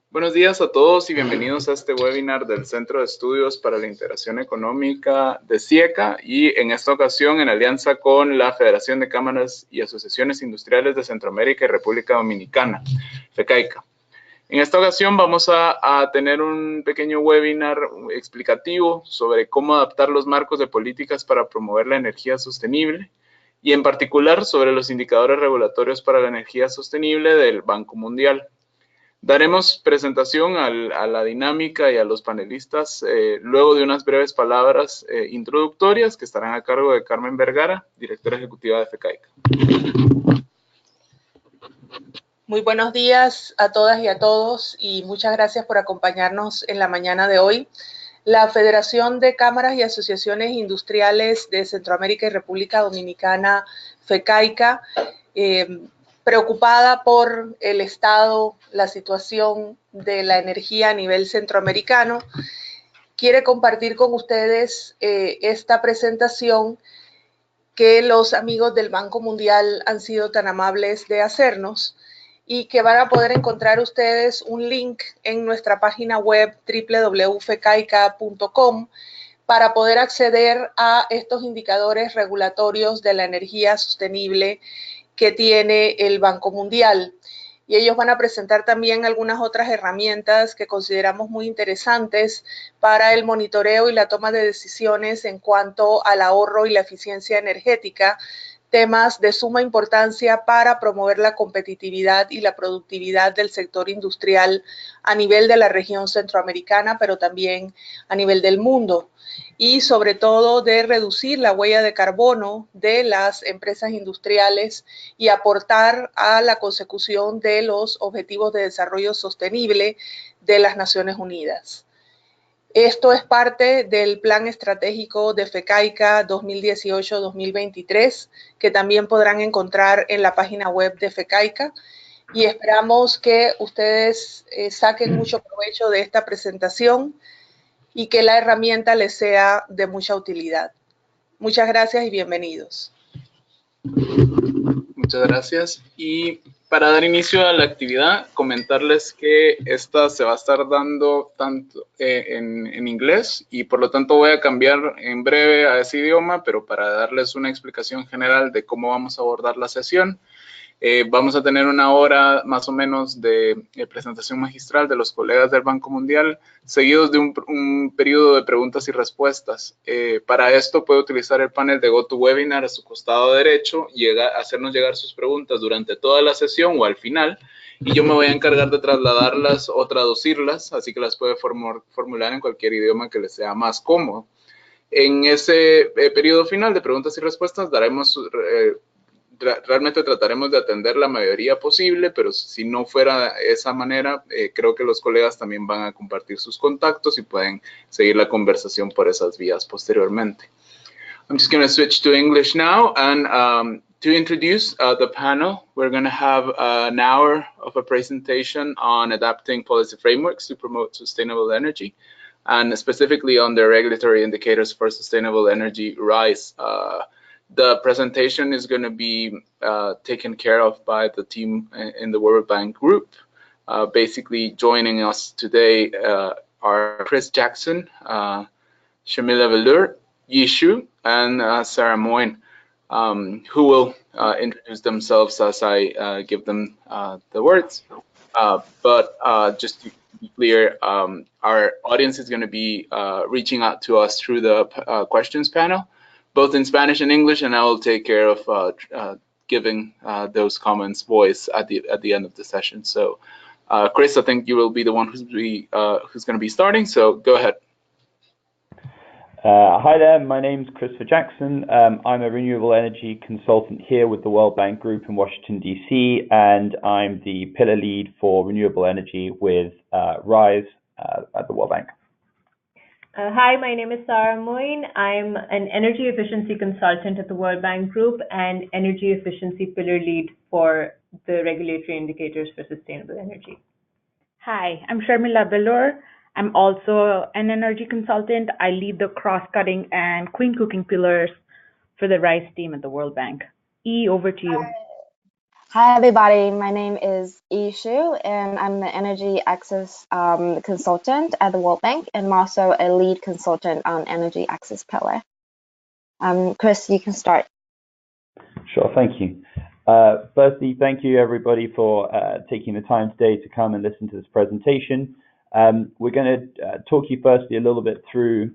Buenos días a todos y bienvenidos a este webinar del Centro de Estudios para la Integración Económica de CIECA y en esta ocasión en alianza con la Federación de Cámaras y Asociaciones Industriales de Centroamérica y República Dominicana, FECAICA. En esta ocasión vamos a tener un pequeño webinar explicativo sobre cómo adaptar los marcos de políticas para promover la energía sostenible y en particular sobre los indicadores regulatorios para la energía sostenible del Banco Mundial. Daremos presentación a la dinámica y a los panelistas luego de unas breves palabras introductorias que estarán a cargo de Carmen Vergara, directora ejecutiva de FECAICA. Muy buenos días a todas y a todos y muchas gracias por acompañarnos en la mañana de hoy. La Federación de Cámaras y Asociaciones Industriales de Centroamérica y República Dominicana, FECAICA, preocupada por el estado, la situación de la energía a nivel centroamericano, quiere compartir con ustedes esta presentación que los amigos del Banco Mundial han sido tan amables de hacernos y que van a poder encontrar ustedes un link en nuestra página web www.fecaica.com para poder acceder a estos indicadores regulatorios de la energía sostenible que tiene el Banco Mundial. Y ellos van a presentar también algunas otras herramientas que consideramos muy interesantes para el monitoreo y la toma de decisiones en cuanto al ahorro y la eficiencia energética, temas de suma importancia para promover la competitividad y la productividad del sector industrial a nivel de la región centroamericana, pero también a nivel del mundo. Y sobre todo de reducir la huella de carbono de las empresas industriales y aportar a la consecución de los Objetivos de Desarrollo Sostenible de las Naciones Unidas. Esto es parte del Plan Estratégico de FECAICA 2018-2023, que también podrán encontrar en la página web de FECAICA. Y esperamos que ustedes saquen mucho provecho de esta presentación y que la herramienta les sea de mucha utilidad. Muchas gracias y bienvenidos. Muchas gracias. Y para dar inicio a la actividad, comentarles que esta se va a estar dando tanto en inglés y por lo tanto voy a cambiar en breve a ese idioma, pero para darles una explicación general de cómo vamos a abordar la sesión. Vamos a tener una hora más o menos de presentación magistral de los colegas del Banco Mundial, seguidos de un periodo de preguntas y respuestas. Para esto puede utilizar el panel de GoToWebinar a su costado derecho y hacernos llegar sus preguntas durante toda la sesión o al final, y yo me voy a encargar de trasladarlas o traducirlas, así que las puede formular en cualquier idioma que les sea más cómodo. En ese periodo final de preguntas y respuestas realmente trataremos de atender la mayoría posible, pero si no fuera de esa manera, creo que los colegas también van a compartir sus contactos y pueden seguir la conversación por esas vías posteriormente. I'm just going to switch to English now, and to introduce the panel, we're going to have an hour of a presentation on adapting policy frameworks to promote sustainable energy, and specifically on the regulatory indicators for sustainable energy rise. The presentation is going to be taken care of by the team in the World Bank Group. Basically, joining us today are Chris Jackson, Sharmila Bellur, Yishu, and Sarah Moin, who will introduce themselves as I give them the words. But just to be clear, our audience is going to be reaching out to us through the questions panel, both in Spanish and English, and I will take care of giving those comments voice at the end of the session. So, Chris, I think you will be the one who's going to be starting. So, go ahead. Hi there, my name's Christopher Jackson. I'm a renewable energy consultant here with the World Bank Group in Washington, D.C., and I'm the pillar lead for renewable energy with RISE at the World Bank. Hi, my name is Sarah Moin. I'm an energy efficiency consultant at the World Bank Group and energy efficiency pillar lead for the regulatory indicators for sustainable energy. Hi, I'm Sharmila Bellur. I'm also an energy consultant. I lead the cross-cutting and clean cooking pillars for the RISE team at the World Bank. Over to you. Hi, everybody. My name is Ishu, and I'm the Energy Access Consultant at the World Bank, and I'm also a lead consultant on Energy Access Pillar. Chris, you can start. Sure, thank you. Firstly, thank you everybody for taking the time today to come and listen to this presentation. We're going to talk you firstly a little bit through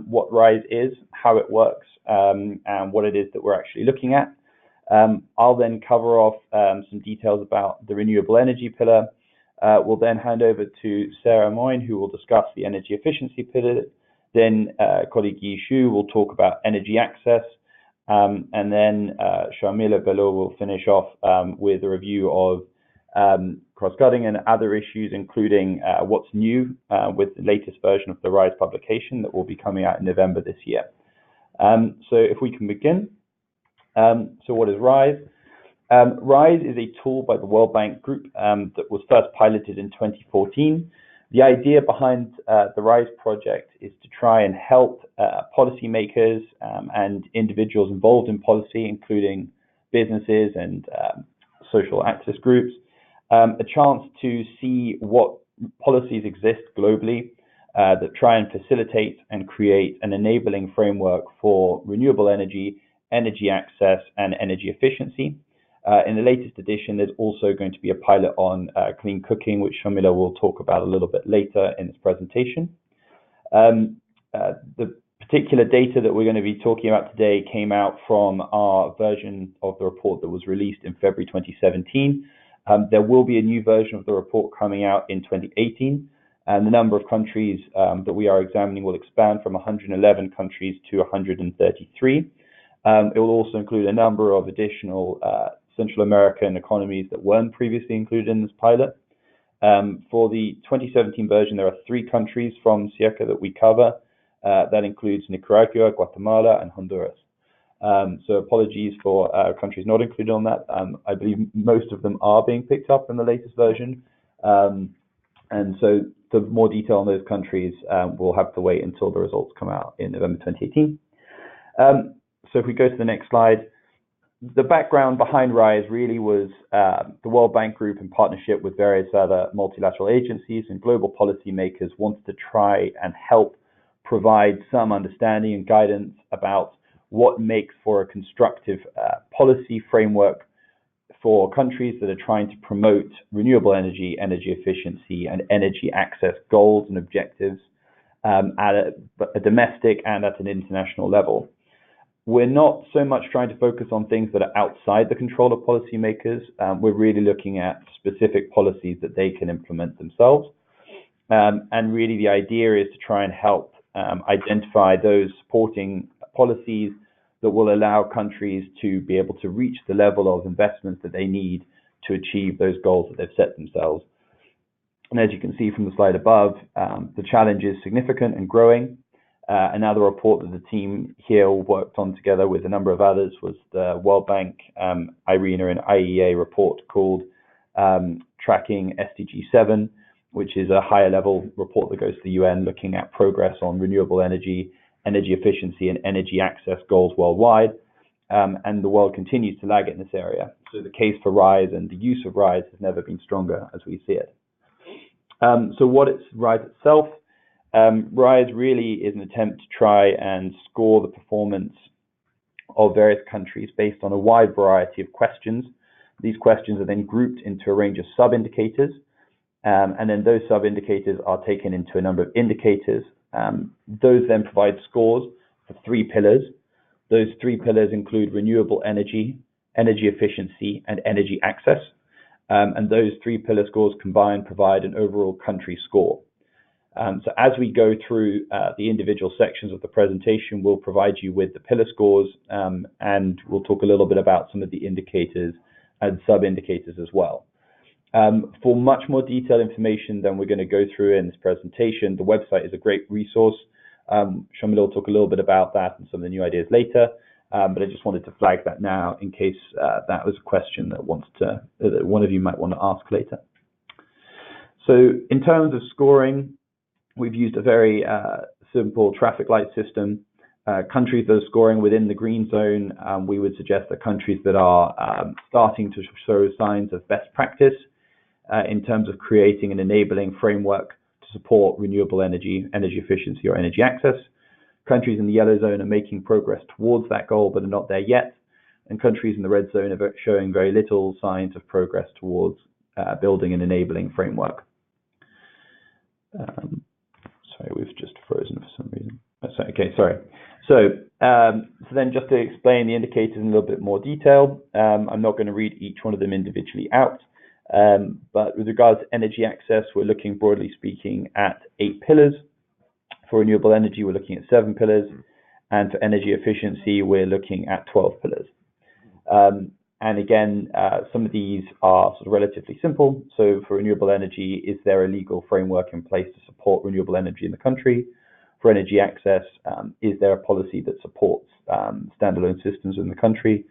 what RISE is, how it works, and what it is that we're actually looking at. I'll then cover off some details about the renewable energy pillar. We'll then hand over to Sarah Moin, who will discuss the energy efficiency pillar. Then colleague Yi Shu will talk about energy access. And then Sharmila Bellur will finish off with a review of cross-cutting and other issues, including what's new with the latest version of the RISE publication that will be coming out in November this year. So if we can begin. So what is RISE? RISE is a tool by the World Bank Group that was first piloted in 2014. The idea behind the RISE project is to try and help policymakers and individuals involved in policy, including businesses and social activist groups, a chance to see what policies exist globally that try and facilitate and create an enabling framework for renewable energy, energy access, and energy efficiency. In the latest edition, there's also going to be a pilot on clean cooking, which Sharmila will talk about a little bit later in this presentation. The particular data that we're going to be talking about today came out from our version of the report that was released in February 2017. There will be a new version of the report coming out in 2018, and the number of countries that we are examining will expand from 111 countries to 133. It will also include a number of additional Central American economies that weren't previously included in this pilot. For the 2017 version, there are 3 countries from CIECA that we cover. That includes Nicaragua, Guatemala, and Honduras. So apologies for countries not included on that. I believe most of them are being picked up in the latest version. And so the more detail on those countries, we'll have to wait until the results come out in November 2018. So if we go to the next slide, the background behind RISE really was the World Bank Group in partnership with various other multilateral agencies and global policymakers wanted to try and help provide some understanding and guidance about what makes for a constructive policy framework for countries that are trying to promote renewable energy, energy efficiency, and energy access goals and objectives at a domestic and at an international level. We're not so much trying to focus on things that are outside the control of policymakers. We're really looking at specific policies that they can implement themselves. And really the idea is to try and help identify those supporting policies that will allow countries to be able to reach the level of investments that they need to achieve those goals that they've set themselves. And as you can see from the slide above, the challenge is significant and growing. Another report that the team here worked on together with a number of others was the World Bank, IRENA, and IEA report called Tracking SDG 7, which is a higher level report that goes to the UN looking at progress on renewable energy, energy efficiency, and energy access goals worldwide. And the world continues to lag in this area. So the case for RISE and the use of RISE has never been stronger as we see it. So what is RISE itself? RISE really is an attempt to try and score the performance of various countries based on a wide variety of questions. These questions are then grouped into a range of sub-indicators, and then those sub-indicators are taken into a number of indicators. Those then provide scores for 3 pillars. Those 3 pillars include renewable energy, energy efficiency, and energy access. And those 3 pillar scores combined provide an overall country score. So as we go through the individual sections of the presentation, we'll provide you with the pillar scores, and we'll talk a little bit about some of the indicators and sub-indicators as well. For much more detailed information than we're going to go through in this presentation, the website is a great resource. Sharmila will talk a little bit about that and some of the new ideas later, but I just wanted to flag that now in case that was a question that one of you might want to ask later. So in terms of scoring, we've used a very simple traffic light system. countries that are scoring within the green zone, we would suggest that countries that are starting to show signs of best practice in terms of creating an enabling framework to support renewable energy, energy efficiency, or energy access. Countries in the yellow zone are making progress towards that goal, but are not there yet. And countries in the red zone are showing very little signs of progress towards building an enabling framework. Sorry, we've just frozen for some reason. Okay, sorry. So then just to explain the indicators in a little bit more detail, I'm not going to read each one of them individually out, but with regards to energy access, we're looking, broadly speaking, at 8 pillars. For renewable energy, we're looking at 7 pillars, and for energy efficiency, we're looking at 12 pillars. And again, some of these are sort of relatively simple. So for renewable energy, is there a legal framework in place to support renewable energy in the country? For energy access, is there a policy that supports standalone systems in the country?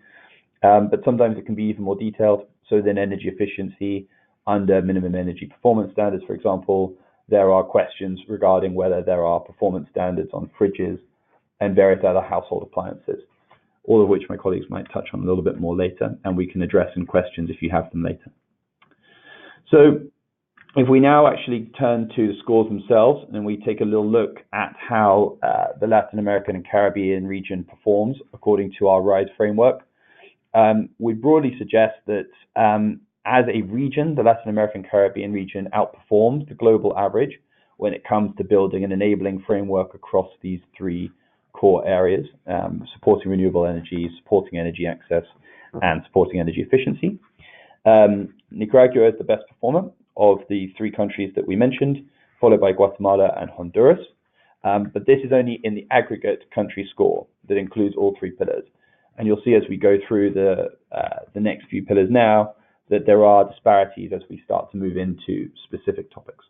But sometimes it can be even more detailed. So then energy efficiency under minimum energy performance standards, for example, there are questions regarding whether there are performance standards on fridges and various other household appliances, all of which my colleagues might touch on a little bit more later, and we can address in questions if you have them later. So if we now actually turn to the scores themselves and we take a little look at how the Latin American and Caribbean region performs according to our RISE framework, we broadly suggest that as a region, the Latin American Caribbean region outperforms the global average when it comes to building an enabling framework across these 3 core areas, supporting renewable energy, supporting energy access, and supporting energy efficiency. Nicaragua is the best performer of the 3 countries that we mentioned, followed by Guatemala and Honduras. But this is only in the aggregate country score that includes all 3 pillars. And you'll see as we go through the next few pillars now, that there are disparities as we start to move into specific topics.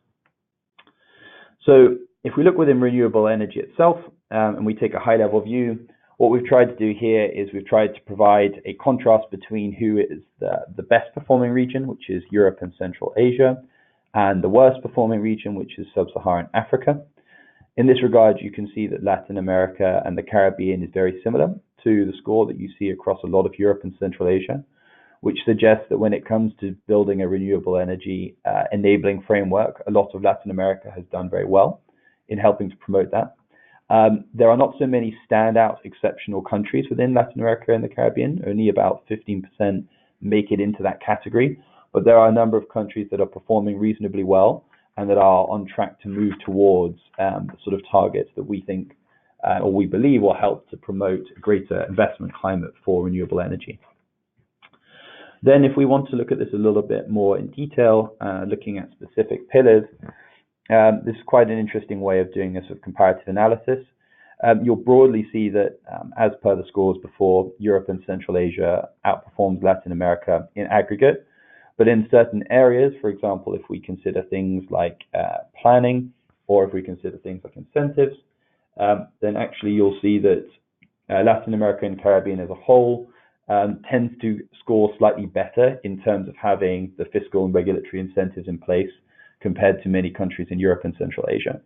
So if we look within renewable energy itself, and we take a high-level view, what we've tried to do here is we've tried to provide a contrast between who is the best performing region, which is Europe and Central Asia, and the worst performing region, which is Sub-Saharan Africa. In this regard, you can see that Latin America and the Caribbean is very similar to the score that you see across a lot of Europe and Central Asia, which suggests that when it comes to building a renewable energy enabling framework, a lot of Latin America has done very well in helping to promote that. There are not so many standout exceptional countries within Latin America and the Caribbean. Only about 15% make it into that category, but there are a number of countries that are performing reasonably well and that are on track to move towards the sort of targets that we think or we believe will help to promote a greater investment climate for renewable energy. Then if we want to look at this a little bit more in detail, looking at specific pillars, this is quite an interesting way of doing this with comparative analysis. You'll broadly see that, as per the scores before, Europe and Central Asia outperforms Latin America in aggregate. But in certain areas, for example, if we consider things like planning, or if we consider things like incentives, then actually you'll see that Latin America and Caribbean as a whole tends to score slightly better in terms of having the fiscal and regulatory incentives in place compared to many countries in Europe and Central Asia.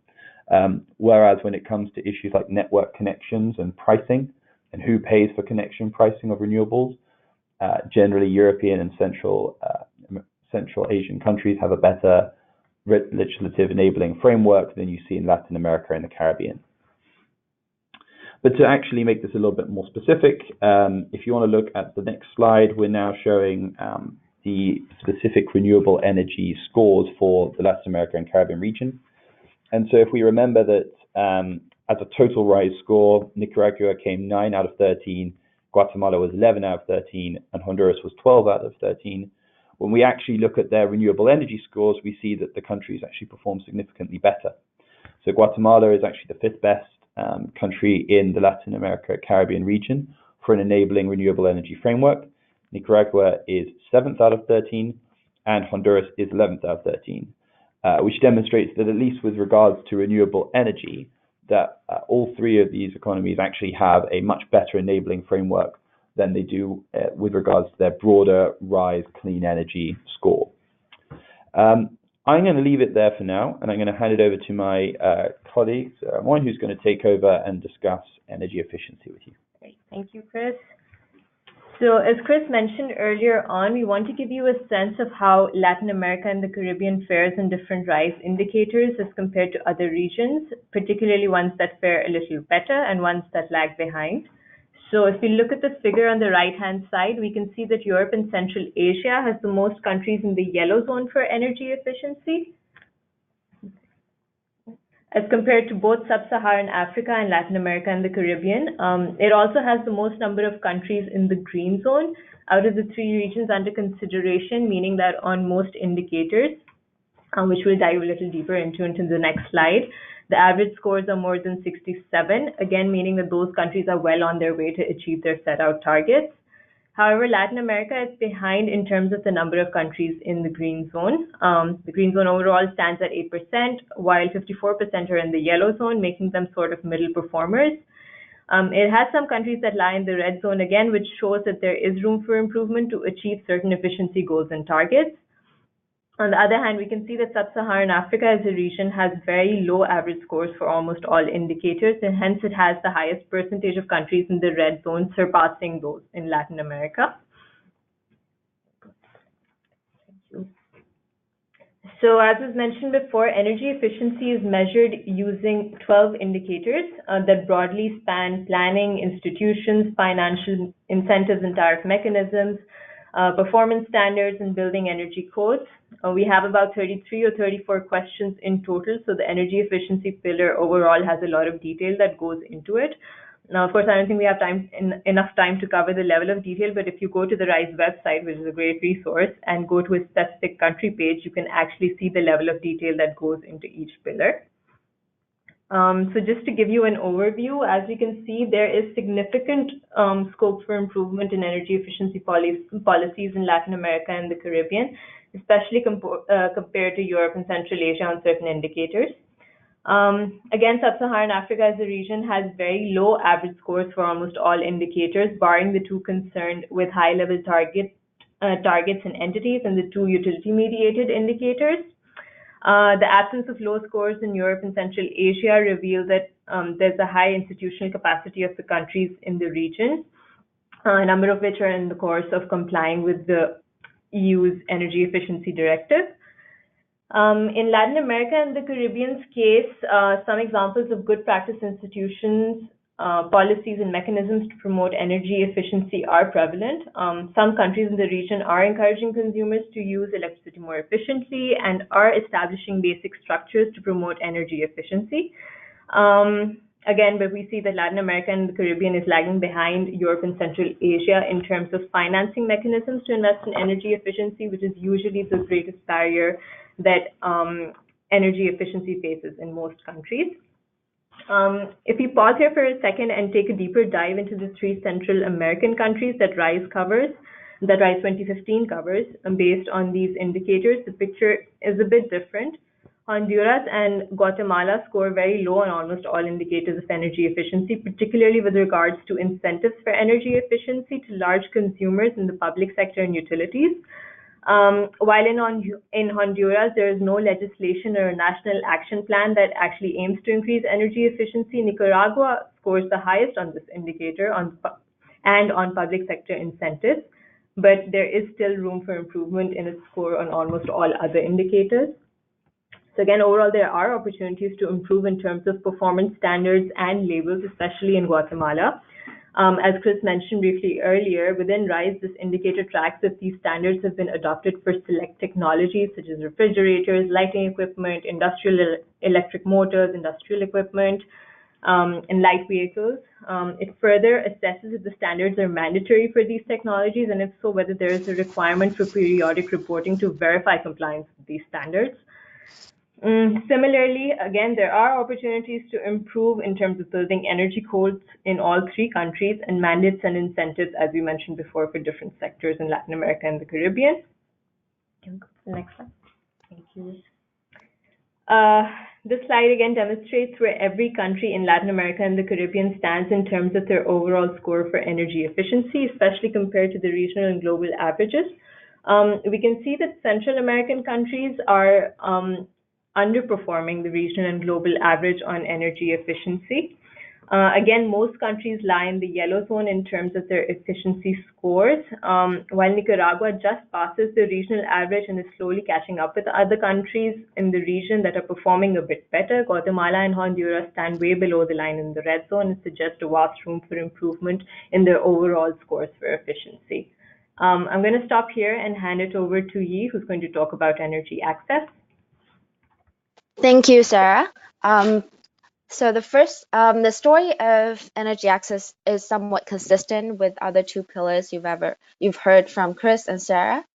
Whereas when it comes to issues like network connections and pricing and who pays for connection pricing of renewables, generally European and Central Asian countries have a better legislative enabling framework than you see in Latin America and the Caribbean. But to actually make this a little bit more specific, if you want to look at the next slide, we're now showing the specific renewable energy scores for the Latin America and Caribbean region. And so if we remember that as a total RISE score, Nicaragua came 9 out of 13, Guatemala was 11 out of 13, and Honduras was 12 out of 13. When we actually look at their renewable energy scores, we see that the countries actually perform significantly better. So Guatemala is actually the 5th best country in the Latin America Caribbean region for an enabling renewable energy framework. Nicaragua is 7th out of 13, and Honduras is 11th out of 13, which demonstrates that at least with regards to renewable energy, that all 3 of these economies actually have a much better enabling framework than they do with regards to their broader RISE clean energy score. I'm going to leave it there for now, and I'm going to hand it over to my colleague, Moin, who's going to take over and discuss energy efficiency with you. Great. Thank you, Chris. So as Chris mentioned earlier on, we want to give you a sense of how Latin America and the Caribbean fares in different RISE indicators as compared to other regions, particularly ones that fare a little better and ones that lag behind. So if we look at the figure on the right-hand side, we can see that Europe and Central Asia has the most countries in the yellow zone for energy efficiency, as compared to both Sub-Saharan Africa and Latin America and the Caribbean. It also has the most number of countries in the green zone out of the 3 regions under consideration, meaning that on most indicators, which we'll dive a little deeper into the next slide, the average scores are more than 67, again, meaning that those countries are well on their way to achieve their set out targets. However, Latin America is behind in terms of the number of countries in the green zone. The green zone overall stands at 8%, while 54% are in the yellow zone, making them sort of middle performers. It has some countries that lie in the red zone again, which shows that there is room for improvement to achieve certain efficiency goals and targets. On the other hand, we can see that Sub-Saharan Africa as a region has very low average scores for almost all indicators, and hence it has the highest percentage of countries in the red zone, surpassing those in Latin America. So as was mentioned before, energy efficiency is measured using 12 indicators that broadly span planning, institutions, financial incentives and tariff mechanisms, performance standards, and building energy codes. We have about 33 or 34 questions in total, so the energy efficiency pillar overall has a lot of detail that goes into it. Now, of course, I don't think we have enough time to cover the level of detail, but if you go to the RISE website, which is a great resource, and go to a specific country page, you can actually see the level of detail that goes into each pillar. So just to give you an overview, as you can see, there is significant scope for improvement in energy efficiency policies in Latin America and the Caribbean, especially compared to Europe and Central Asia on certain indicators. Again, Sub-Saharan Africa as a region has very low average scores for almost all indicators, barring the 2 concerned with high-level targets and entities and the 2 utility-mediated indicators. The absence of low scores in Europe and Central Asia reveal that there's a high institutional capacity of the countries in the region, a number of which are in the course of complying with the EU's Energy Efficiency Directive. In Latin America and the Caribbean's case, some examples of good practice institutions, policies and mechanisms to promote energy efficiency are prevalent. Some countries in the region are encouraging consumers to use electricity more efficiently and are establishing basic structures to promote energy efficiency. Again, but we see that Latin America and the Caribbean is lagging behind Europe and Central Asia in terms of financing mechanisms to invest in energy efficiency, which is usually the greatest barrier that energy efficiency faces in most countries. If we pause here for a second and take a deeper dive into the 3 Central American countries that RISE 2015 covers, based on these indicators, the picture is a bit different. Honduras and Guatemala score very low on almost all indicators of energy efficiency, particularly with regards to incentives for energy efficiency to large consumers in the public sector and utilities. While in Honduras, there is no legislation or a national action plan that actually aims to increase energy efficiency, Nicaragua scores the highest on this indicator and on public sector incentives, but there is still room for improvement in its score on almost all other indicators. So again, overall, there are opportunities to improve in terms of performance standards and labels, especially in Guatemala. As Chris mentioned briefly earlier, within RISE, this indicator tracks if these standards have been adopted for select technologies such as refrigerators, lighting equipment, industrial electric motors, industrial equipment, and light vehicles. It further assesses if the standards are mandatory for these technologies, and if so, whether there is a requirement for periodic reporting to verify compliance with these standards. Similarly, again, there are opportunities to improve in terms of building energy codes in all 3 countries and mandates and incentives, as we mentioned before, for different sectors in Latin America and the Caribbean. Can we go to the next slide? Thank you. This slide again demonstrates where every country in Latin America and the Caribbean stands in terms of their overall score for energy efficiency, especially compared to the regional and global averages. We can see that Central American countries are underperforming the regional and global average on energy efficiency. Again, most countries lie in the yellow zone in terms of their efficiency scores, while Nicaragua just passes the regional average and is slowly catching up with other countries in the region that are performing a bit better. Guatemala and Honduras stand way below the line in the red zone and suggest a vast room for improvement in their overall scores for efficiency. I'm going to stop here and hand it over to Yi, who's going to talk about energy access. Thank you, Sarah. So the story of energy access is somewhat consistent with other two pillars you've heard from Chris and Sarah.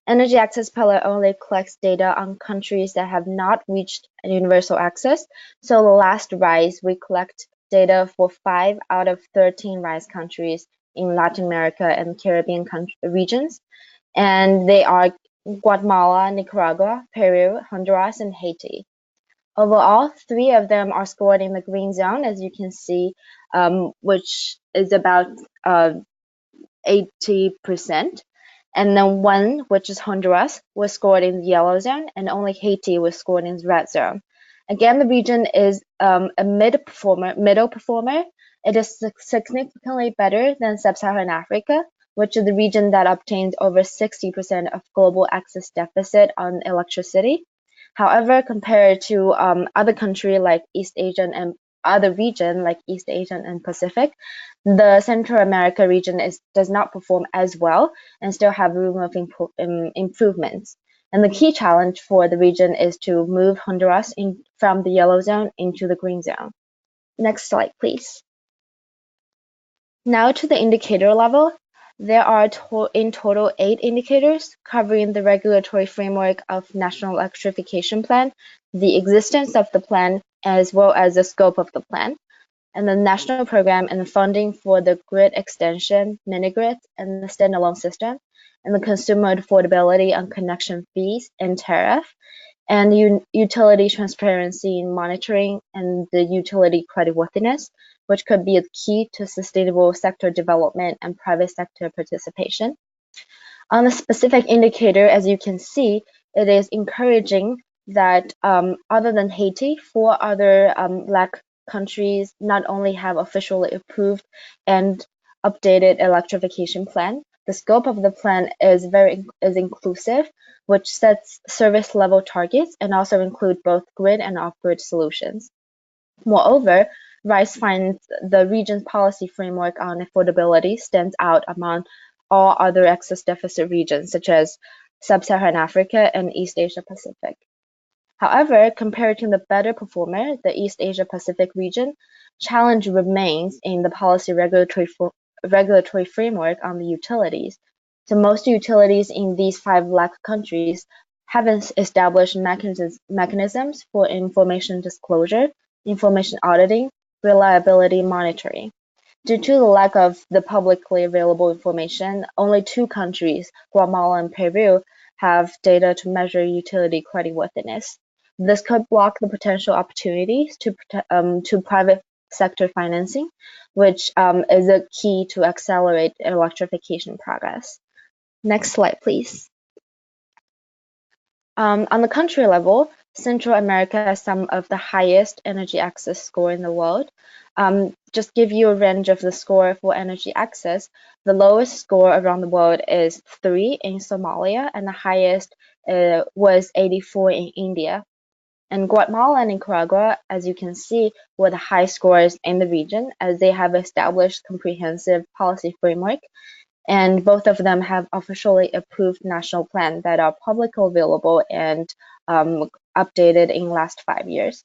Energy access pillar only collects data on countries that have not reached universal access. So the last RISE, we collect data for 5 out of 13 RISE countries in Latin America and Caribbean regions. And they are Guatemala, Nicaragua, Peru, Honduras, and Haiti. Overall, 3 of them are scored in the green zone, as you can see, which is about 80%. And then 1, which is Honduras, was scored in the yellow zone, and only Haiti was scored in the red zone. Again, the region is a middle performer. It is significantly better than Sub-Saharan Africa, which is the region that obtains over 60% of global access deficit on electricity. However, compared to other countries like East Asian and other region like East Asian and Pacific, the Central America region does not perform as well and still have room of improvements. And the key challenge for the region is to move Honduras from the yellow zone into the green zone. Next slide, please. Now to the indicator level. There are in total 8 indicators covering the regulatory framework of National Electrification Plan, the existence of the plan, as well as the scope of the plan, and the national program and funding for the grid extension, mini-grid, and the standalone system, and the consumer affordability on connection fees and tariff, and utility transparency and monitoring, and the utility creditworthiness, which could be a key to sustainable sector development and private sector participation. On the specific indicator, as you can see, it is encouraging that other than Haiti, 4 other LAC countries not only have officially approved and updated electrification plan, the scope of the plan is inclusive, which sets service level targets and also include both grid and off-grid solutions. Moreover, RISE finds the region's policy framework on affordability stands out among all other access deficit regions, such as Sub-Saharan Africa and East Asia Pacific. However, compared to the better performer, the East Asia Pacific region, challenge remains in the policy regulatory framework on the utilities. So most utilities in these 5 LAC countries haven't established mechanisms for information disclosure, information auditing, reliability monitoring. Due to the lack of the publicly available information, only 2 countries, Guatemala and Peru, have data to measure utility creditworthiness. This could block the potential opportunities to private sector financing, which is a key to accelerate electrification progress. Next slide, please. On the country level, Central America has some of the highest energy access score in the world. Just give you a range of the score for energy access. The lowest score around the world is 3 in Somalia, and the highest was 84 in India. And Guatemala and Nicaragua, as you can see, were the high scores in the region as they have established comprehensive policy framework, and both of them have officially approved national plans that are publicly available and updated in the last 5 years.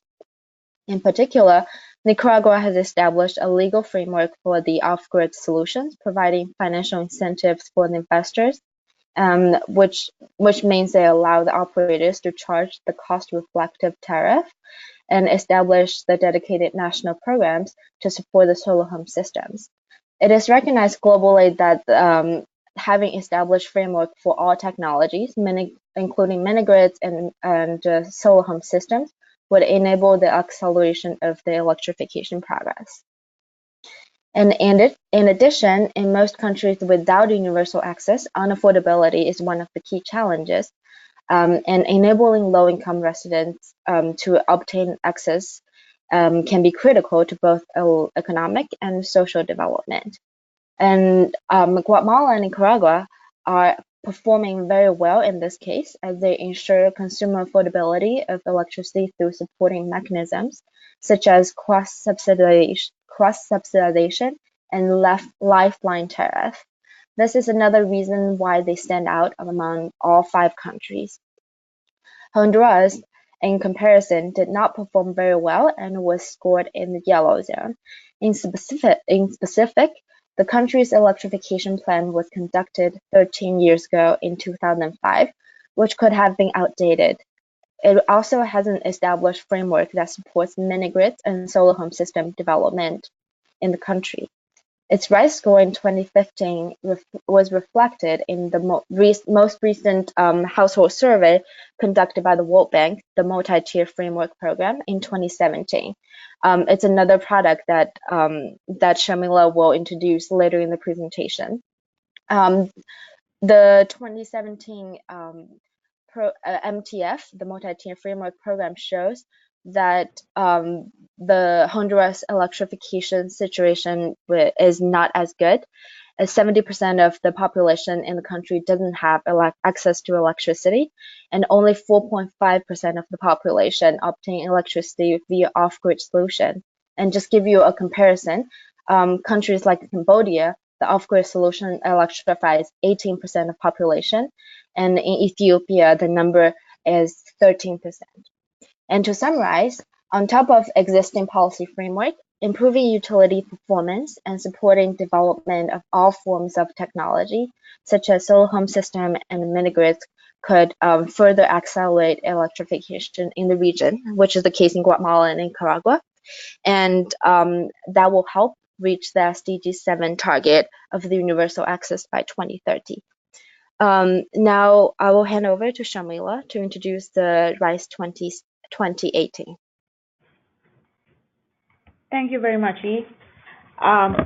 In particular, Nicaragua has established a legal framework for the off-grid solutions, providing financial incentives for the investors, which means they allow the operators to charge the cost-reflective tariff and establish the dedicated national programs to support the solar home systems. It is recognized globally that having established framework for all technologies, including mini-grids and solar home systems, would enable the acceleration of the electrification progress. And in addition, in most countries without universal access, unaffordability is one of the key challenges, and enabling low-income residents to obtain access can be critical to both economic and social development. And Guatemala and Nicaragua are performing very well in this case as they ensure consumer affordability of electricity through supporting mechanisms such as cross-subsidization and lifeline tariff. This is another reason why they stand out among all 5 countries. Honduras, in comparison, did not perform very well and was scored in the yellow zone. In specific, the country's electrification plan was conducted 13 years ago in 2005, which could have been outdated. It also has an established framework that supports mini-grids and solar home system development in the country. Its rise score in 2015 was reflected in the most recent household survey conducted by the World Bank, the Multi-Tier Framework Program, in 2017. It's another product that Sharmila will introduce later in the presentation. The 2017 MTF, the Multi-Tier Framework Program, shows that the Honduras electrification situation is not as good, as 70% of the population in the country doesn't have access to electricity, and only 4.5% of the population obtain electricity via off-grid solution. And just give you a comparison, countries like Cambodia, the off-grid solution electrifies 18% of population, and in Ethiopia, the number is 13%. And to summarize, on top of existing policy framework, improving utility performance and supporting development of all forms of technology, such as solar home system and mini-grids, could further accelerate electrification in the region, which is the case in Guatemala and Nicaragua. And that will help reach the SDG 7 target of the universal access by 2030. Now I will hand over to Sharmila to introduce the RISE 2018. Thank you very much, E.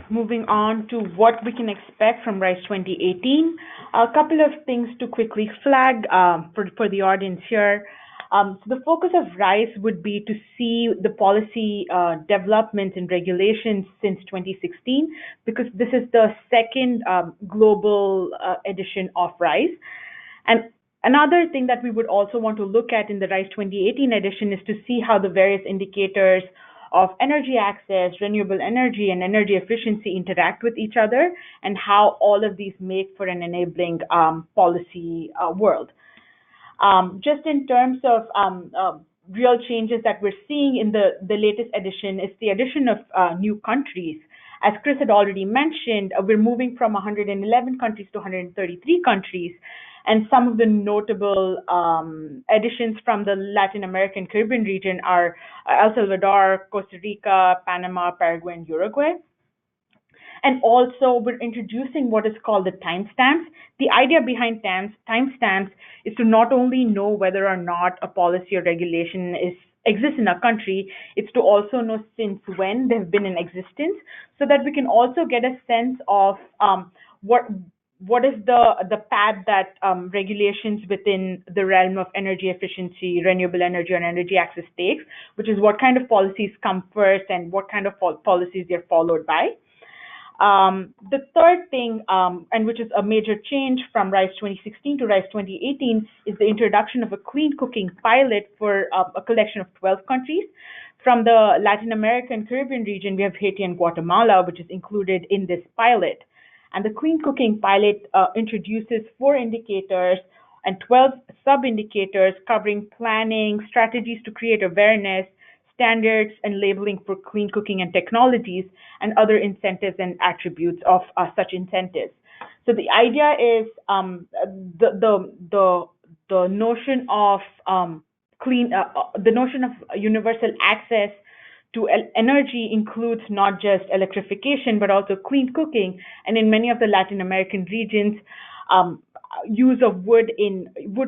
Moving on to what we can expect from RISE 2018. A couple of things to quickly flag for the audience here. So the focus of RISE would be to see the policy developments and regulations since 2016, because this is the second global edition of RISE. And another thing that we would also want to look at in the RISE 2018 edition is to see how the various indicators of energy access, renewable energy, and energy efficiency interact with each other, and how all of these make for an enabling policy world. Just in terms of real changes that we're seeing in the latest edition is the addition of new countries. As Chris had already mentioned, we're moving from 111 countries to 133 countries. And some of the notable additions from the Latin American Caribbean region are El Salvador, Costa Rica, Panama, Paraguay, and Uruguay. And also, we're introducing what is called the timestamps. The idea behind timestamps is to not only know whether or not a policy or regulation exists in a country, it's to also know since when they've been in existence, so that we can also get a sense of what is the path that regulations within the realm of energy efficiency, renewable energy, and energy access takes, which is what kind of policies come first and what kind of policies they're followed by. The third thing, and which is a major change from RISE 2016 to RISE 2018, is the introduction of a clean cooking pilot for a collection of 12 countries. From the Latin American Caribbean region, we have Haiti and Guatemala, which is included in this pilot. And the clean cooking pilot introduces 4 indicators and 12 sub-indicators covering planning, strategies to create awareness, standards and labeling for clean cooking and technologies, and other incentives and attributes of such incentives. So the idea is the notion of the notion of universal access to energy includes not just electrification, but also clean cooking. And in many of the Latin American regions, use of wood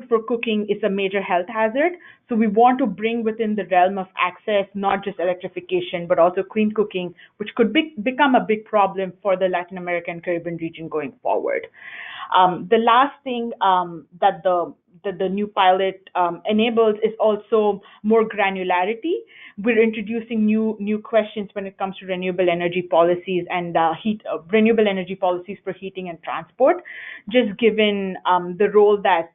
for cooking is a major health hazard. So we want to bring within the realm of access not just electrification, but also clean cooking, which could become a big problem for the Latin American Caribbean region going forward. The last thing that the new pilot enables is also more granularity. We're introducing new questions when it comes to renewable energy policies and renewable energy policies for heating and transport, just given the role that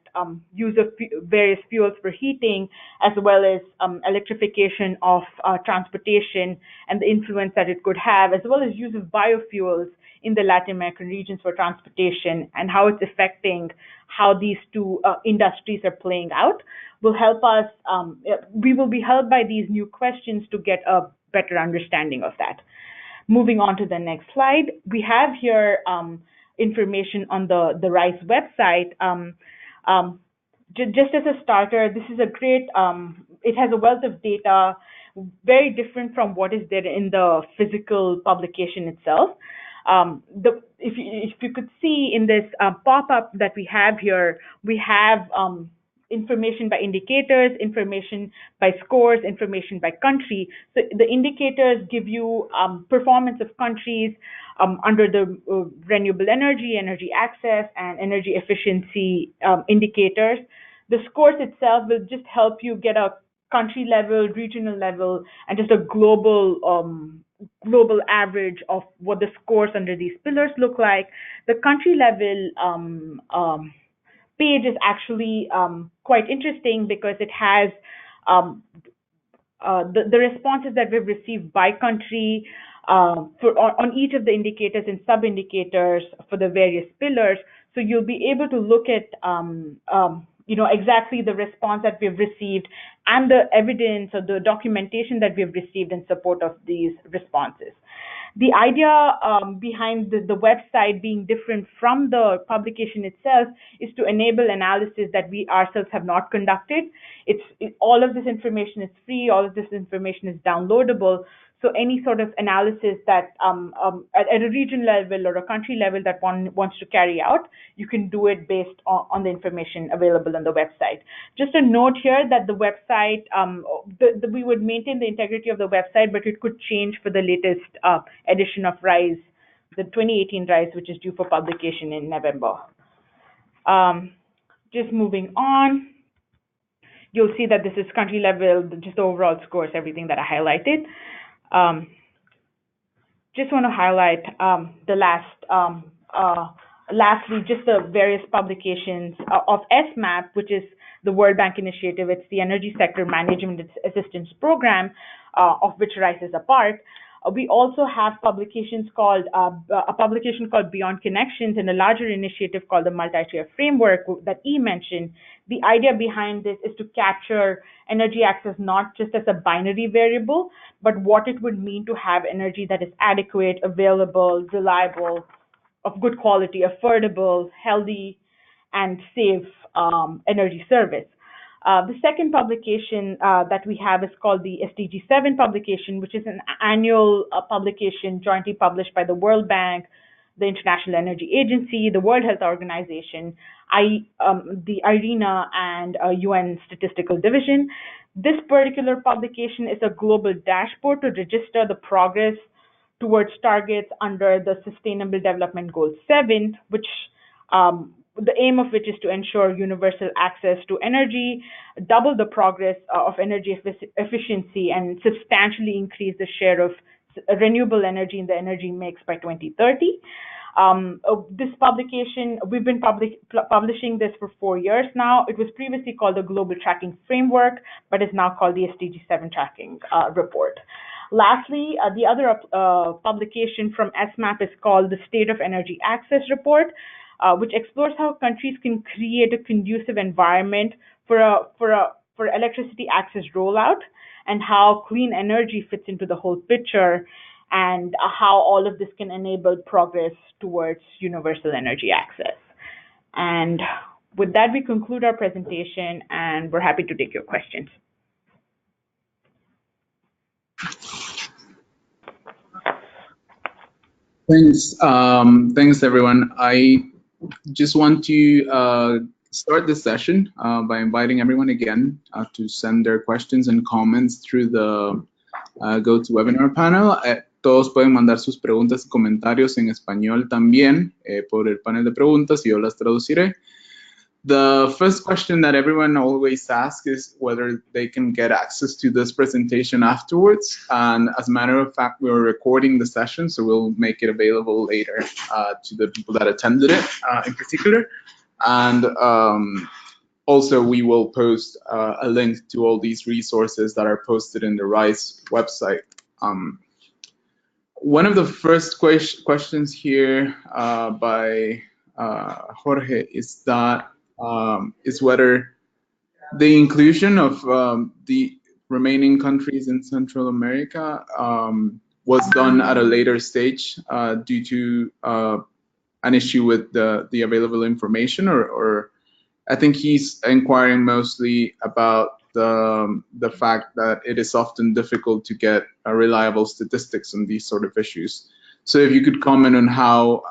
use of various fuels for heating, as well as electrification of transportation and the influence that it could have, as well as use of biofuels in the Latin American regions for transportation and how it's affecting how these two industries are playing out, will help us. We will be helped by these new questions to get a better understanding of that. Moving on to the next slide, we have here information on the RISE website. Just as a starter, this is a great, it has a wealth of data, very different from what is there in the physical publication itself. If you could see in this pop-up that we have here, we have information by indicators, information by scores, information by country. So the indicators give you performance of countries under the renewable energy, energy access, and energy efficiency indicators. The scores itself will just help you get a country level, regional level, and just a global average of what the scores under these pillars look like. The country level page is actually quite interesting because it has the responses that we've received by country on each of the indicators and sub-indicators for the various pillars. So you'll be able to look at exactly the response that we've received and the evidence or the documentation that we've received in support of these responses. The idea behind the website being different from the publication itself is to enable analysis that we ourselves have not conducted. All of this information is free, all of this information is downloadable. So any sort of analysis that at a region level or a country level that one wants to carry out, you can do it based on the information available on the website. Just a note here that the website, we would maintain the integrity of the website, but it could change for the latest edition of RISE, the 2018 RISE, which is due for publication in November. Just moving on, you'll see that this is country level, just the overall scores, everything that I highlighted. Just want to highlight lastly, just the various publications of ESMAP, which is the World Bank initiative. It's the Energy Sector Management Assistance Program, of which RISE is a part. We also have publications called a publication called Beyond Connections and a larger initiative called the Multi-Tier Framework that E mentioned. The idea behind this is to capture energy access not just as a binary variable, but what it would mean to have energy that is adequate, available, reliable, of good quality, affordable, healthy, and safe energy service. The second publication that we have is called the SDG 7 publication, which is an annual publication jointly published by the World Bank, the International Energy Agency, the World Health Organization, the IRENA, and UN Statistical Division. This particular publication is a global dashboard to register the progress towards targets under the Sustainable Development Goal 7, which the aim of which is to ensure universal access to energy, double the progress of energy efficiency, and substantially increase the share of renewable energy in the energy mix by 2030. This publication, we've been publishing this for 4 years now. It was previously called the Global Tracking Framework, but is now called the SDG 7 Tracking Report. Lastly, the other publication from ESMAP is called the State of Energy Access Report, which explores how countries can create a conducive environment for electricity access rollout and how clean energy fits into the whole picture and how all of this can enable progress towards universal energy access. And with that, we conclude our presentation and we're happy to take your questions. Thanks, everyone. just want to start this session by inviting everyone again to send their questions and comments through the GoToWebinar panel. Todos pueden mandar sus preguntas y comentarios en español también por el panel de preguntas y yo las traduciré. The first question that everyone always asks is whether they can get access to this presentation afterwards. And as a matter of fact, we're recording the session, so we'll make it available later to the people that attended it in particular. And also, we will post a link to all these resources that are posted in the RISE website. One of the first questions here by Jorge is that is whether the inclusion of the remaining countries in Central America was done at a later stage due to an issue with the available information, or I think he's inquiring mostly about the fact that it is often difficult to get reliable statistics on these sort of issues. So if you could comment on how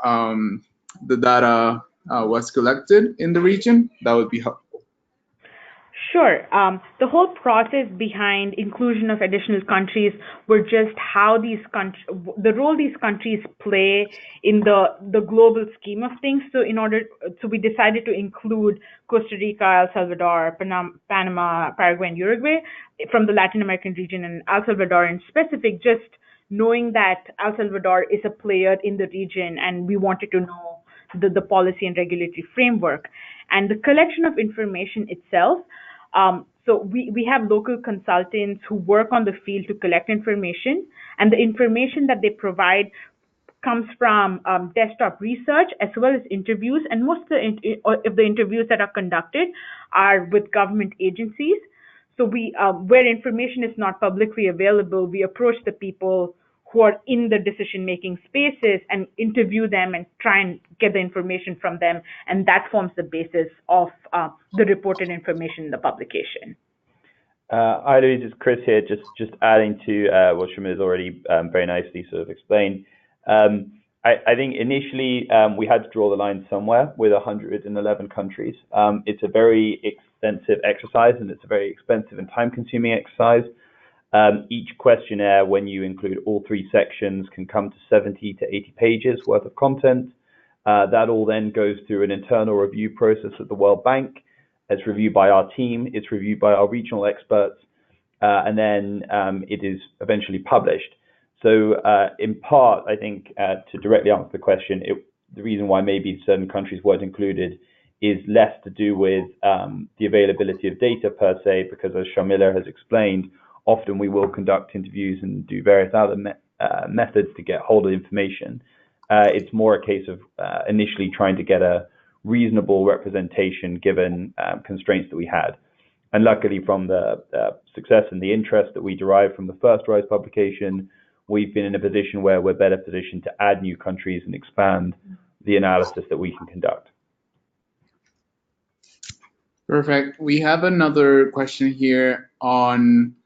the data was collected in the region, that would be helpful. Sure. The whole process behind inclusion of additional countries were just how these the role these countries play in the global scheme of things. So we decided to include Costa Rica, El Salvador, Panama, Paraguay, and Uruguay from the Latin American region, and El Salvador in specific, just knowing that El Salvador is a player in the region, and we wanted to know the policy and regulatory framework. And the collection of information itself, so we have local consultants who work on the field to collect information, and the information that they provide comes from desktop research as well as interviews, and most of the interviews that are conducted are with government agencies. So where information is not publicly available, we approach the people who are in the decision-making spaces and interview them and try and get the information from them, and that forms the basis of the reported information in the publication. Hi, Louise, it's Chris here, just adding to what Sharmila has already very nicely sort of explained. I think initially we had to draw the line somewhere with 111 countries. It's a very extensive exercise, and it's a very expensive and time-consuming exercise. Each questionnaire, when you include all three sections, can come to 70 to 80 pages worth of content. That all then goes through an internal review process at the World Bank. It's reviewed by our team, it's reviewed by our regional experts, and then it is eventually published. So in part, I think to directly answer the question, the reason why maybe certain countries weren't included is less to do with the availability of data per se, because as Sharmila has explained, often we will conduct interviews and do various other methods to get hold of information. It's more a case of initially trying to get a reasonable representation given constraints that we had. And luckily, from the success and the interest that we derived from the first RISE publication, we've been in a position where we're better positioned to add new countries and expand the analysis that we can conduct. Perfect. We have another question here on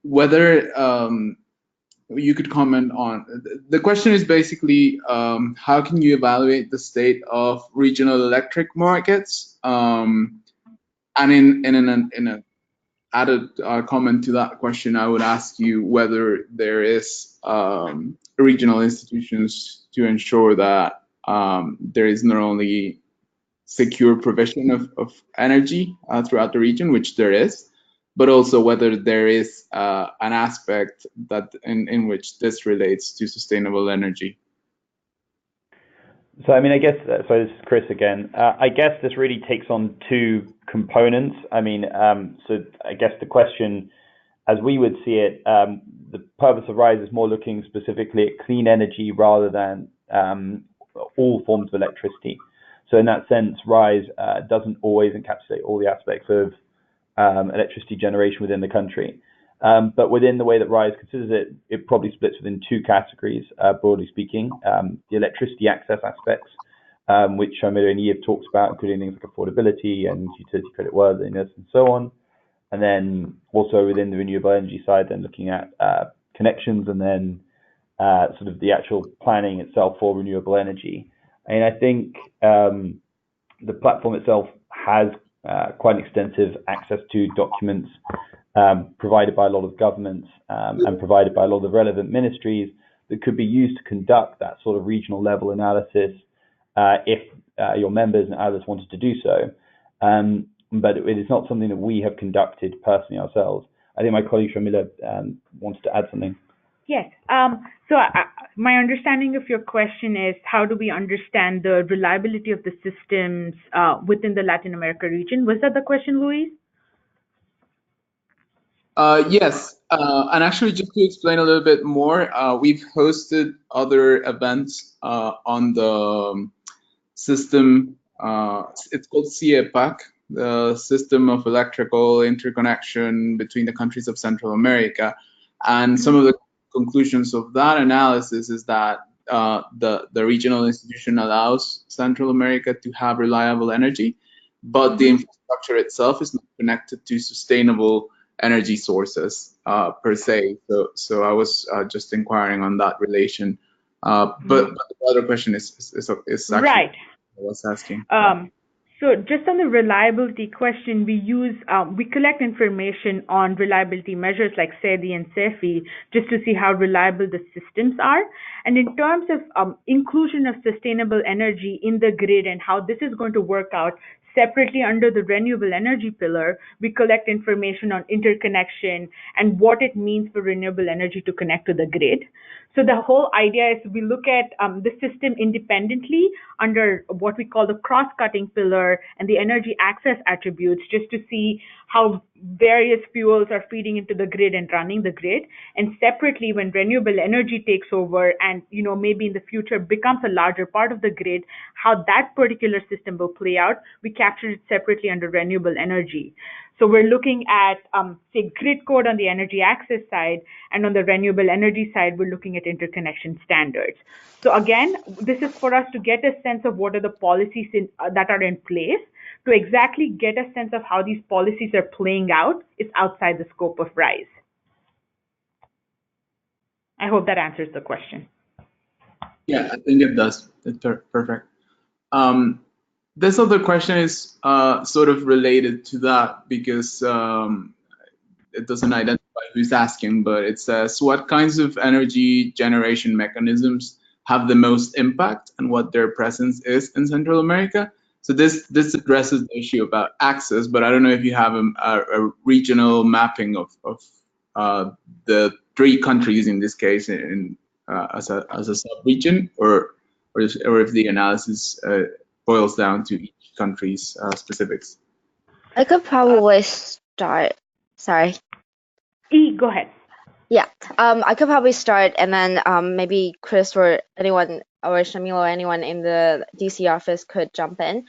whether you could comment on, the question is basically how can you evaluate the state of regional electric markets? And in an added comment to that question, I would ask you whether there is regional institutions to ensure that there is not only secure provision of energy throughout the region, which there is, but also whether there is an aspect that in which this relates to sustainable energy. So, I mean, I guess, so this is Chris again. I guess this really takes on two components. I mean, so I guess the question, as we would see it, the purpose of RISE is more looking specifically at clean energy rather than all forms of electricity. So in that sense, RISE doesn't always encapsulate all the aspects of electricity generation within the country. But within the way that RISE considers it, it probably splits within two categories, broadly speaking. The electricity access aspects, which Sharmila and Eve talked about, including things like affordability and utility credit worthiness and so on. And then also within the renewable energy side, then looking at connections and then sort of the actual planning itself for renewable energy. And I think the platform itself has quite an extensive access to documents provided by a lot of governments and provided by a lot of relevant ministries that could be used to conduct that sort of regional level analysis if your members and others wanted to do so. But it is not something that we have conducted personally ourselves. I think my colleague Sharmila wants to add something. Yes. So my understanding of your question is, how do we understand the reliability of the systems within the Latin America region? Was that the question, Luis? Yes, and actually just to explain a little bit more, we've hosted other events on the system, it's called CIEPAC, the System of Electrical Interconnection between the countries of Central America. And some of the conclusions of that analysis is that the regional institution allows Central America to have reliable energy, but the infrastructure itself is not connected to sustainable energy sources per se. So I was just inquiring on that relation. But the other question is actually right. I was asking. So just on the reliability question, we collect information on reliability measures like SEDI and CEFI just to see how reliable the systems are. And in terms of inclusion of sustainable energy in the grid and how this is going to work out separately under the renewable energy pillar, we collect information on interconnection and what it means for renewable energy to connect to the grid. So the whole idea is we look at the system independently under what we call the cross-cutting pillar and the energy access attributes, just to see how various fuels are feeding into the grid and running the grid. And separately, when renewable energy takes over and maybe in the future becomes a larger part of the grid, how that particular system will play out, we capture it separately under renewable energy. So we're looking at, say, grid code on the energy access side, and on the renewable energy side, we're looking at interconnection standards. So again, this is for us to get a sense of what are the policies that are in place. To exactly get a sense of how these policies are playing out is outside the scope of RISE. I hope that answers the question. Yeah, I think it does. It's perfect. This other question is sort of related to that because it doesn't identify who's asking, but it says, what kinds of energy generation mechanisms have the most impact and what their presence is in Central America? So this addresses the issue about access, but I don't know if you have a regional mapping of the three countries in this case as a sub-region, or if the analysis boils down to each country's specifics. I could probably start. Sorry. Go ahead. Yeah, I could probably start, and then maybe Chris or anyone, or Sharmila or anyone in the DC office could jump in.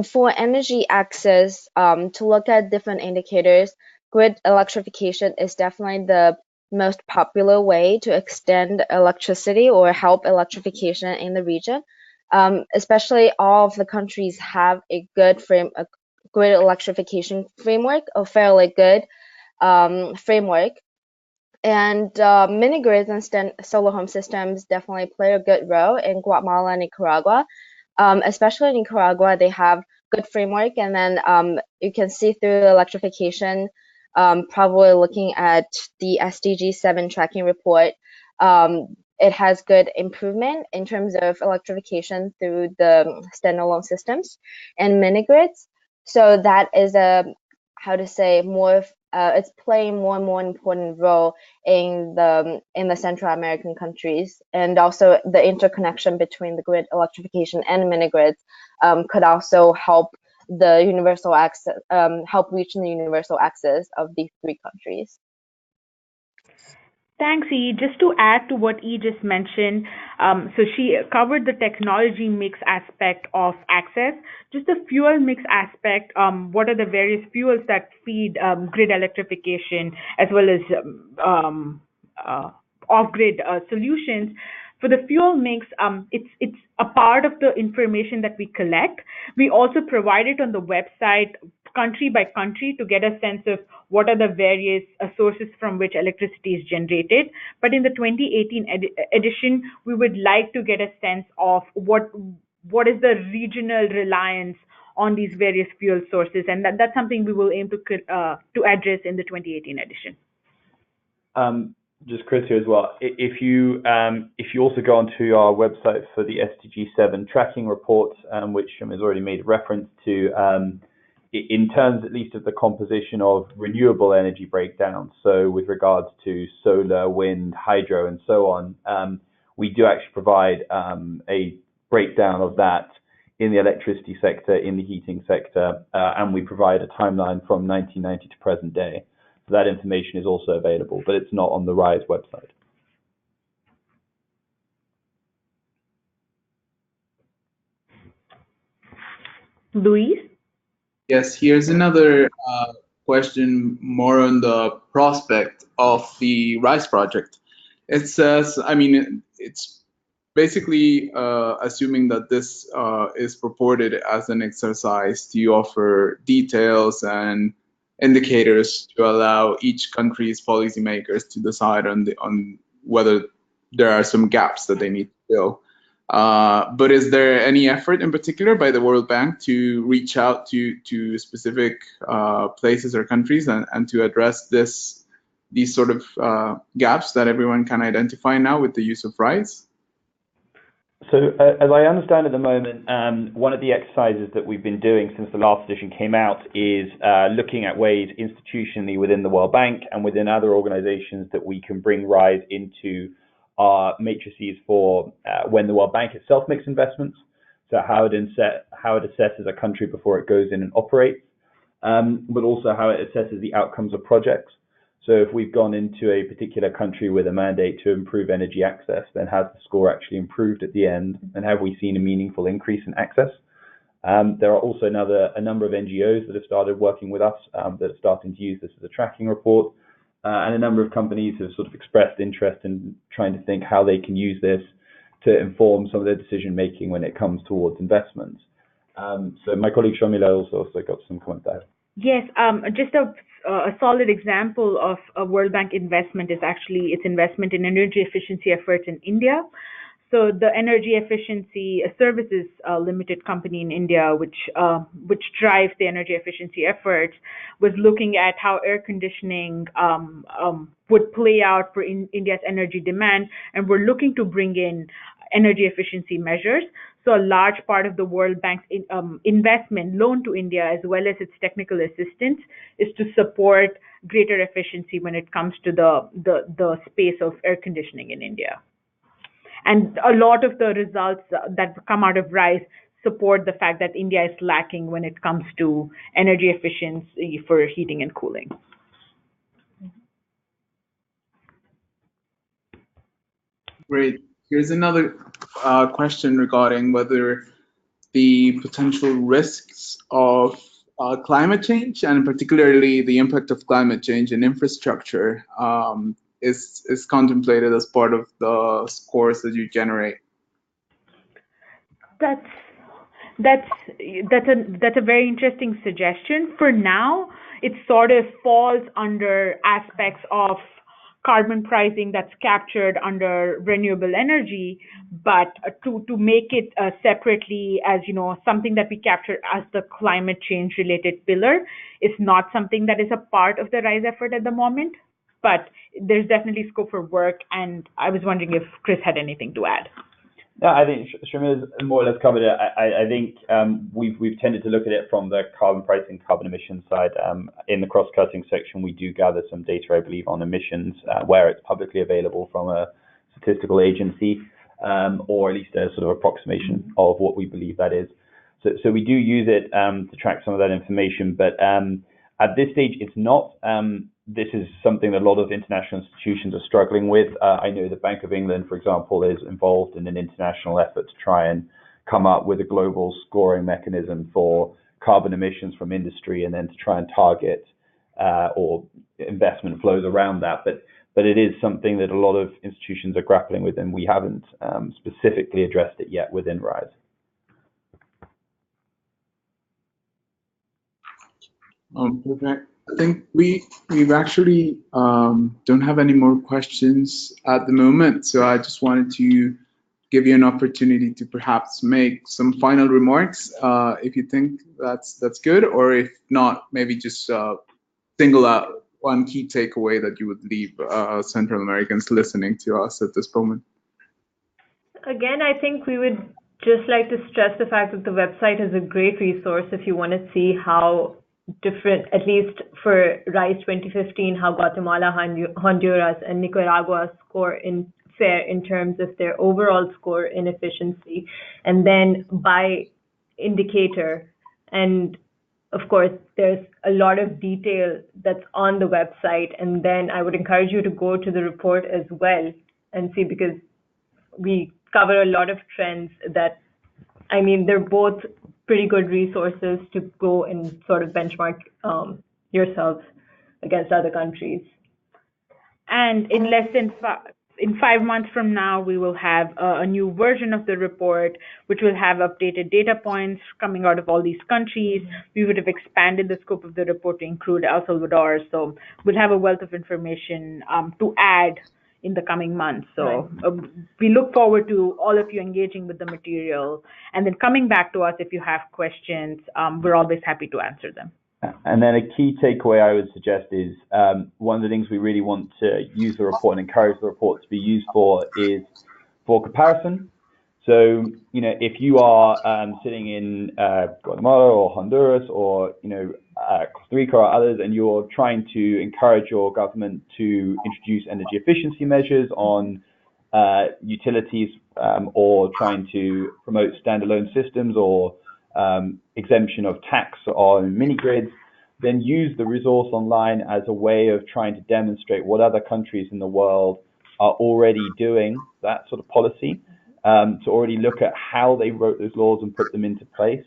For energy access, to look at different indicators, grid electrification is definitely the most popular way to extend electricity or help electrification in the region. Especially all of the countries have a good grid electrification framework, a fairly good framework. And mini grids and solar home systems definitely play a good role in Guatemala and Nicaragua. Especially in Nicaragua, they have good framework, and then you can see through electrification, probably looking at the SDG 7 tracking report, it has good improvement in terms of electrification through the standalone systems and mini grids. So that is it's playing more and more important role in the Central American countries, and also the interconnection between the grid electrification and mini grids could also help the universal access, help reach the universal access of these three countries. Thanks, E. Just to add to what E just mentioned, so she covered the technology mix aspect of access. Just the fuel mix aspect, what are the various fuels that feed grid electrification, as well as off-grid solutions. For the fuel mix, it's a part of the information that we collect. We also provide it on the website country by country to get a sense of what are the various sources from which electricity is generated. But in the 2018 edition, we would like to get a sense of what what is the regional reliance on these various fuel sources, and that's something we will aim to address in the 2018 edition. Just Chris here as well. If you also go onto our website for the SDG 7 tracking report, which has already made reference to, in terms at least of the composition of renewable energy breakdown, so with regards to solar, wind, hydro, and so on, we do actually provide a breakdown of that in the electricity sector, in the heating sector, and we provide a timeline from 1990 to present day. So that information is also available, but it's not on the RISE website. Luis? Yes, here's another question more on the prospect of the RISE project. It says, I mean, it's basically assuming that this is purported as an exercise to offer details and indicators to allow each country's policymakers to decide on whether there are some gaps that they need to fill. But is there any effort in particular by the World Bank to reach out to specific places or countries and to address these sort of gaps that everyone can identify now with the use of RISE? So as I understand at the moment, one of the exercises that we've been doing since the last edition came out is looking at ways institutionally within the World Bank and within other organizations that we can bring RISE into our matrices for when the World Bank itself makes investments. So how it assesses a country before it goes in and operates, but also how it assesses the outcomes of projects. So if we've gone into a particular country with a mandate to improve energy access, then has the score actually improved at the end, and have we seen a meaningful increase in access? There are also a number of NGOs that have started working with us that are starting to use this as a tracking report, and a number of companies have sort of expressed interest in trying to think how they can use this to inform some of their decision making when it comes towards investments. So my colleague Sharmila also got some comment there. Yes, just a solid example of a World Bank investment is actually its investment in energy efficiency efforts in India. So the Energy Efficiency Services Limited company in India, which drives the energy efficiency efforts, was looking at how air conditioning would play out for India's energy demand, and we're looking to bring in energy efficiency measures. So a large part of the World Bank's investment loan to India, as well as its technical assistance, is to support greater efficiency when it comes to the space of air conditioning in India. And a lot of the results that come out of RISE support the fact that India is lacking when it comes to energy efficiency for heating and cooling. Great. Here's another question regarding whether the potential risks of climate change, and particularly the impact of climate change in infrastructure, is contemplated as part of the scores that you generate. That's a very interesting suggestion. For now, it sort of falls under aspects of carbon pricing that's captured under renewable energy, but to make it separately as something that we capture as the climate change related pillar is not something that is a part of the RISE effort at the moment. But there's definitely scope for work, and I was wondering if Chris had anything to add. No, I think Sharmila's more or less covered it. I think we've tended to look at it from the carbon pricing, carbon emissions side. In the cross-cutting section, we do gather some data, I believe, on emissions where it's publicly available from a statistical agency, or at least a sort of approximation of what we believe that is. So we do use it to track some of that information, but at this stage, it's not. This is something that a lot of international institutions are struggling with. I know the Bank of England, for example, is involved in an international effort to try and come up with a global scoring mechanism for carbon emissions from industry, and then to try and target or investment flows around that. But it is something that a lot of institutions are grappling with, and we haven't specifically addressed it yet within RISE. Perfect. I think we've actually don't have any more questions at the moment, so I just wanted to give you an opportunity to perhaps make some final remarks, if you think that's good, or if not, maybe just single out one key takeaway that you would leave Central Americans listening to us at this moment. Again, I think we would just like to stress the fact that the website is a great resource if you want to see how different, at least for RISE 2015, how Guatemala, Honduras, and Nicaragua score in terms of their overall score in efficiency, and then by indicator. And of course, there's a lot of detail that's on the website, and then I would encourage you to go to the report as well and see, because we cover a lot of trends that, I mean, they're both pretty good resources to go and sort of benchmark yourselves against other countries. And in less than 5 months from now, we will have a new version of the report, which will have updated data points coming out of all these countries. We would have expanded the scope of the report to include El Salvador. So we'll have a wealth of information to add in the coming months. So we look forward to all of you engaging with the material and then coming back to us if you have questions. We're always happy to answer them. And then a key takeaway I would suggest is one of the things we really want to use the report and encourage the report to be used for is for comparison. So, you know, if you are sitting in Guatemala or Honduras or, you know, Costa Rica or others, and you're trying to encourage your government to introduce energy efficiency measures on utilities, or trying to promote standalone systems or exemption of tax on mini grids, then use the resource online as a way of trying to demonstrate what other countries in the world are already doing that sort of policy, to already look at how they wrote those laws and put them into place.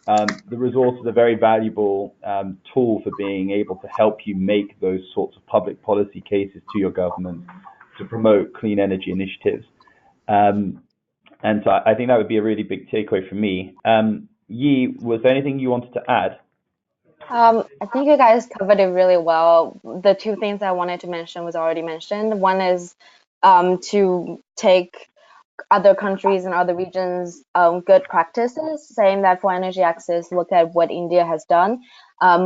The resource is a very valuable tool for being able to help you make those sorts of public policy cases to your government to promote clean energy initiatives. And so I think that would be a really big takeaway for me. Yi, was there anything you wanted to add? I think you guys covered it really well. The two things I wanted to mention was already mentioned. One is to take other countries and other regions good practices, saying that for energy access, look at what India has done,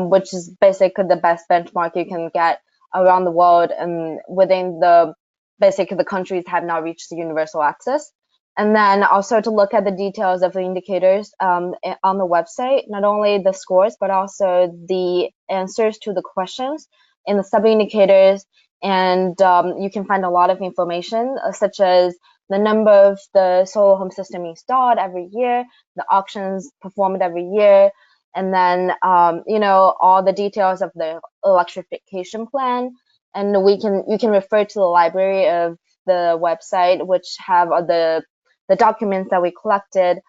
which is basically the best benchmark you can get around the world, and within the basically the countries have not reached the universal access. And then also to look at the details of the indicators on the website, not only the scores, but also the answers to the questions in the sub-indicators. And you can find a lot of information, such as the number of the solar home system installed every year, the auctions performed every year, and then, you know, all the details of the electrification plan. And you can refer to the library of the website, which have the documents that we collected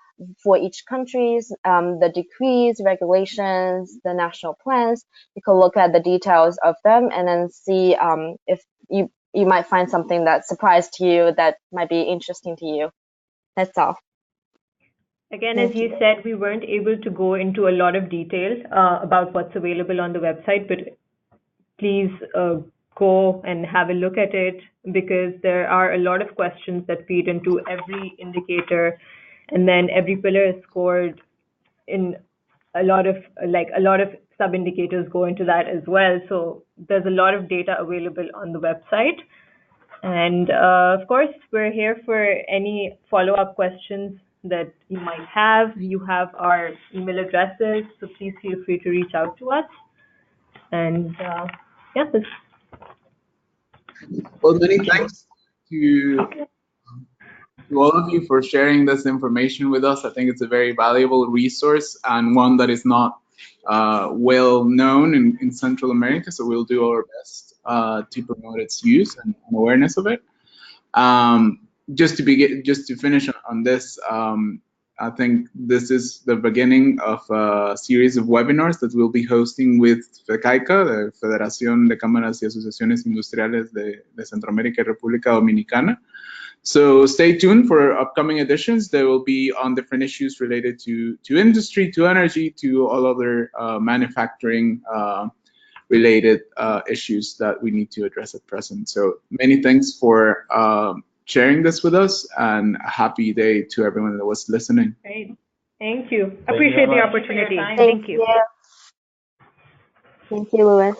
for each countries, the decrees, regulations, the national plans. You can look at the details of them and then see if you might find something that surprised you that might be interesting to you. That's all. Again, as you said, we weren't able to go into a lot of details about what's available on the website, but please go and have a look at it, because there are a lot of questions that feed into every indicator, and then every pillar is scored in a lot of sub indicators go into that as well. So there's a lot of data available on the website. And of course, we're here for any follow-up questions that you might have. You have our email addresses, so please feel free to reach out to us. And yeah, well, many thanks to all of you for sharing this information with us. I think it's a very valuable resource and one that is not well known in Central America, so we'll do our best to promote its use and awareness of it. Just to finish on this, I think this is the beginning of a series of webinars that we'll be hosting with FECAICA, the Federación de Cámaras y Asociaciones Industriales de Centroamérica y República Dominicana. So stay tuned for upcoming editions. They will be on different issues related to industry, to energy, to all other manufacturing related issues that we need to address at present. So many thanks for sharing this with us, and a happy day to everyone that was listening. Great. Thank you. Appreciate the opportunity. Thank you. Thank you, Louis.